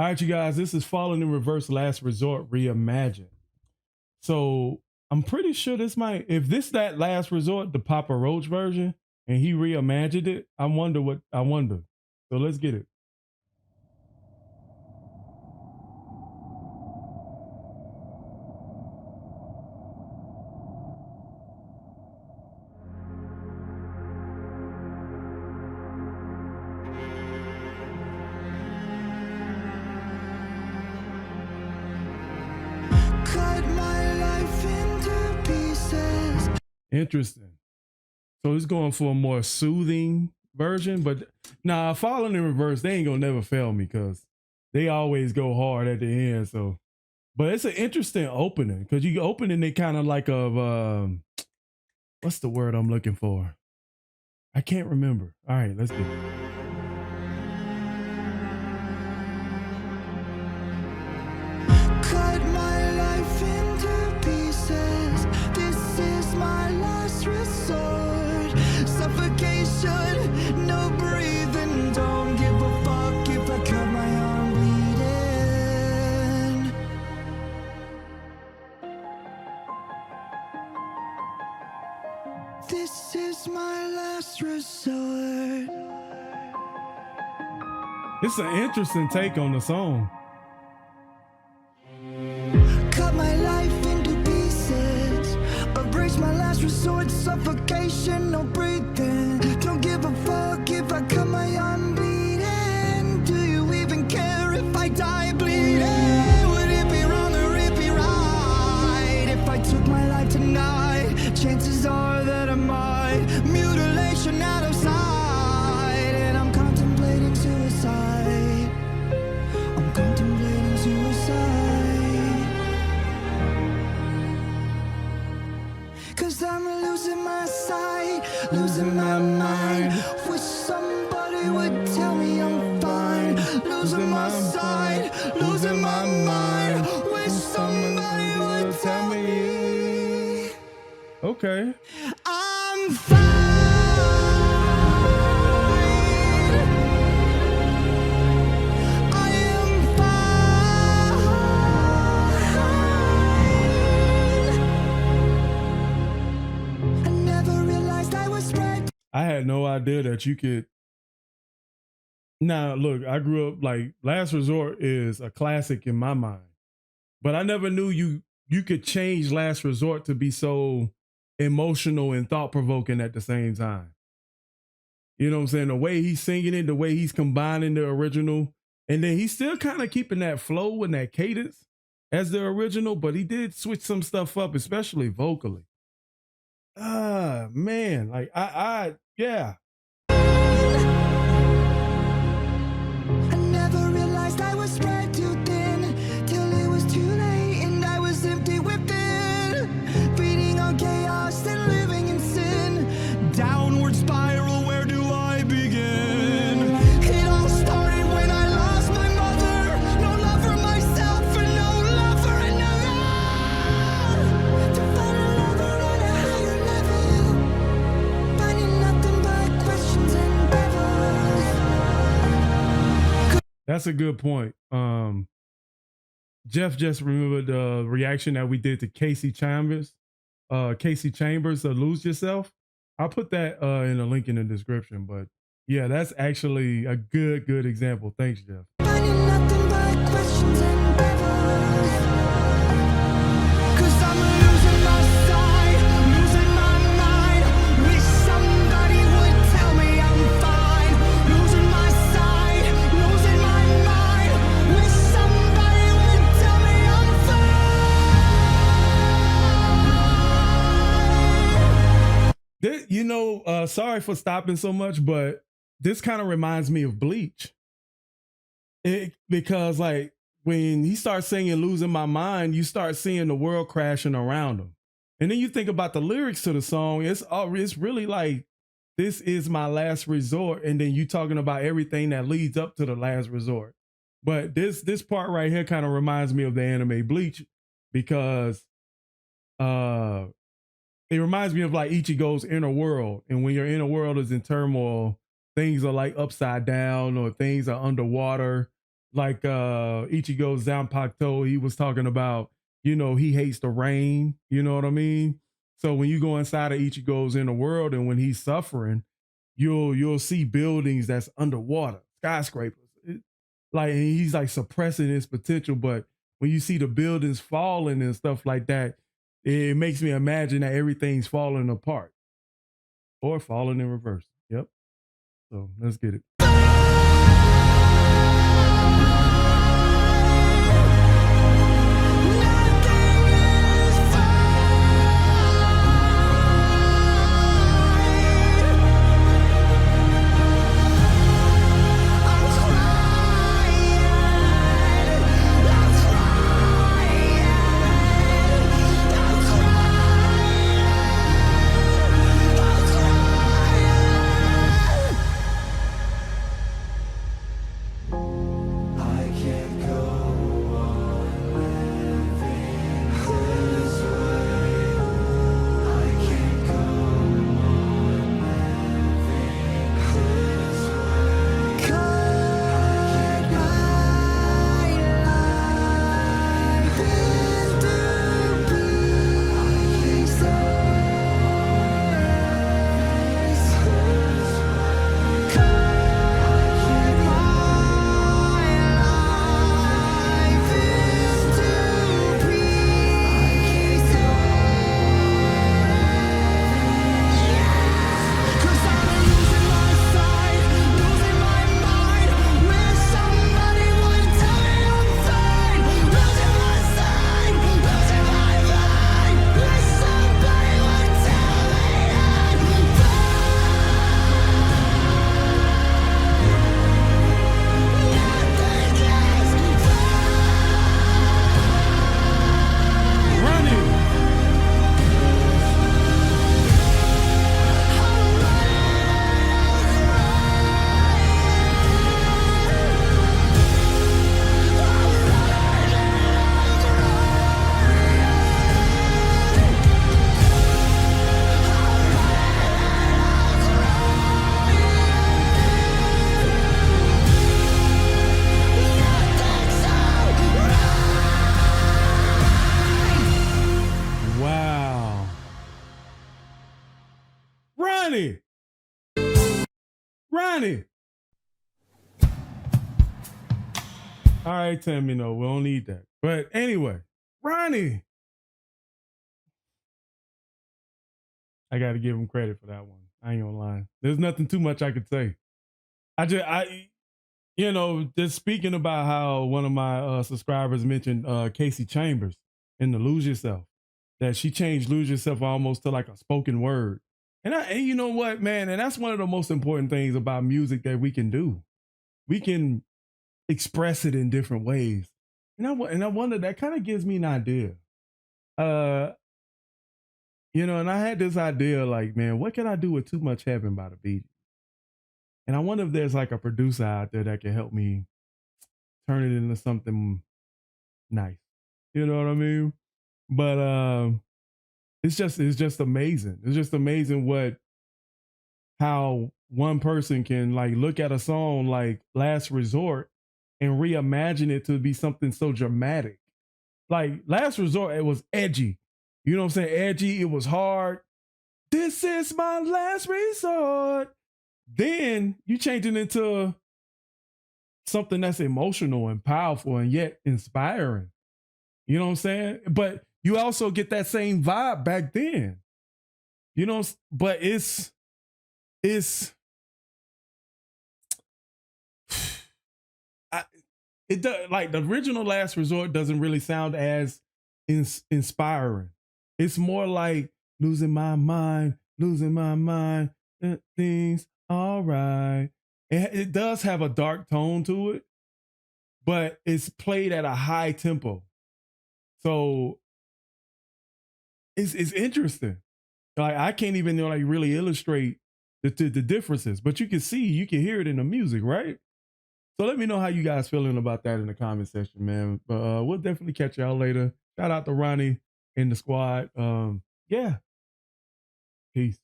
All right, you guys, this is Falling in Reverse Last Resort Reimagined. So I'm pretty sure this might, if this that Last Resort, the Papa Roach version, and he reimagined it, I wonder. So let's get it. Cut my life into pieces. Interesting. So it's going for a more soothing version, but nah, Falling in Reverse, they ain't gonna never fail me because they always go hard at the end. So, but it's an interesting opening because you opening it kind of like what's the word I'm looking for? I can't remember. All right, let's get it. Cut my life into pieces. This is my last resort. Suffocation, no breathing. Don't give a fuck if I cut my arm bleeding. This is my last resort. It's an interesting take on the song. Cut my life into pieces. Embrace my last resort. Suffocation, no breathing. Don't give a fuck if I cut my arm bleeding. Do you even care if I die bleeding? Would it be wrong or it be right if I took my life tonight? Chances are that I might. Mutilation out of sight, and I'm contemplating suicide. I'm contemplating suicide. 'Cause I'm losing my sight, losing my mind. Wish somebody would tell me I'm fine. Losing my sight, losing my mind. Wish somebody would tell me Okay. I'm fine. I am fine. I never realized I was right. I had no idea that you could. Now, look, I grew up like Last Resort is a classic in my mind, but I never knew you could change Last Resort to be so emotional and thought provoking at the same time. You know what I'm saying? The way he's singing it, the way he's combining the original, and then he's still kind of keeping that flow and that cadence as the original, but he did switch some stuff up, especially vocally. Ah, man, like yeah. I never realized I was spread too thin till it was too late and I was empty within, feeding on chaos and living in sin. Downward spiral, where do I begin? It all started when I lost my mother. No love for myself and no love for another. To find a lover on a higher level, finding nothing but questions and devils. That's a good point. Jeff just remembered the reaction that we did to Casey Chambers, Lose Yourself. I'll put that in a link in the description. But yeah, that's actually a good example. Thanks, Jeff. Finding nothing but questions and devils. 'Cause I'm losing my sight, losing my mind. Wish somebody would tell me I'm fine. Losing my sight, losing my mind. Wish somebody would tell me I'm fine. Sorry for stopping so much, but this kind of reminds me of Bleach. Because like when he starts singing Losing My Mind, you start seeing the world crashing around him. And then you think about the lyrics to the song, it's really like, this is my last resort. And then you talking about everything that leads up to the last resort. But this part right here kind of reminds me of the anime Bleach because it reminds me of like Ichigo's inner world. And when your inner world is in turmoil, things are like upside down or things are underwater. like Ichigo Zanpakuto, he was talking about, he hates the rain, you know what I mean? So when you go inside of Ichigo's inner world and when he's suffering, you'll see buildings that's underwater, skyscrapers. Like, and he's like suppressing his potential, but when you see the buildings falling and stuff like that, it makes me imagine that everything's falling apart or falling in reverse. Yep. So let's get it. Ronnie. Ronnie. All right, Tammy, no, we don't need that. But anyway, Ronnie. I got to give him credit for that one. I ain't gonna lie. There's nothing too much I could say. Just speaking about how one of my subscribers mentioned Casey Chambers in the Lose Yourself, that she changed Lose Yourself almost to like a spoken word. And you know what, man? And that's one of the most important things about music that we can do. We can express it in different ways. And I wonder, that kind of gives me an idea. And I had this idea like, man, what can I do with Too Much Heaven by the Bee Gees? And I wonder if there's like a producer out there that can help me turn it into something nice. You know what I mean? But it's just amazing. It's just amazing how one person can like look at a song like Last Resort and reimagine it to be something so dramatic. Like Last Resort, it was edgy. You know what I'm saying? Edgy, it was hard. This is my last resort. Then you change it into something that's emotional and powerful and yet inspiring. You know what I'm saying? But you also get that same vibe back then. But it's it does, like the original Last Resort doesn't really sound as inspiring. It's more like losing my mind, things all right. It does have a dark tone to it, but it's played at a high tempo. So it's interesting. Like I can't even like really illustrate the differences, but you can hear it in the music, right? So let me know how you guys feeling about that in the comment section, man. But we'll definitely catch y'all later. Shout out to Ronnie and the squad. Yeah. Peace.